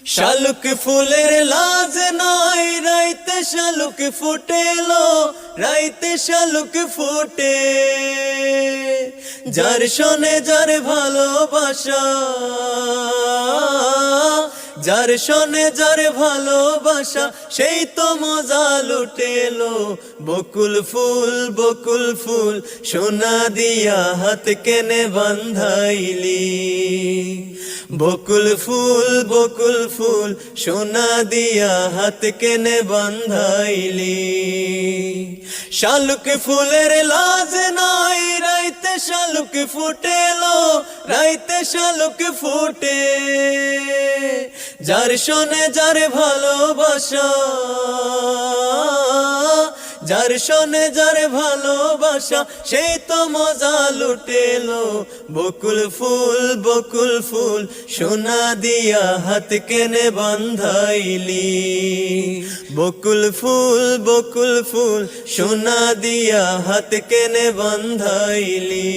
শালুক ফুলের লাজ নাই, রাইতে শালুক ফুটেলো, রাইতে শালুক ফুটে। যার শোনে যার ভালোবাসা, যার শোনে যার ভালোবাসা, সেই তো মজা লুটেলো। বকুল ফুল বকুল ফুল, সোনা দিয়া হাত কেনে বান্ধাইলি। বকুল ফুল বকুল ফুল, সোনা দিয়া হাত কেনে বান্ধাইলি। শালুক ফুলের লাজ নাই, রাইতে শালুক ফুটেলো, রাইতে শালুক ফুটে। যার শোনে যার ভালোবাসা, যার শোনে যার ভালোবাসা, সেই তো মজা লুটেলো। বকুল ফুল বকুল ফুল, সোনা দিয়া হাত কেনে বান্ধাইলি। বকুল ফুল বকুল ফুল, সোনা দিয়া হাত কেনে বান্ধাইলি।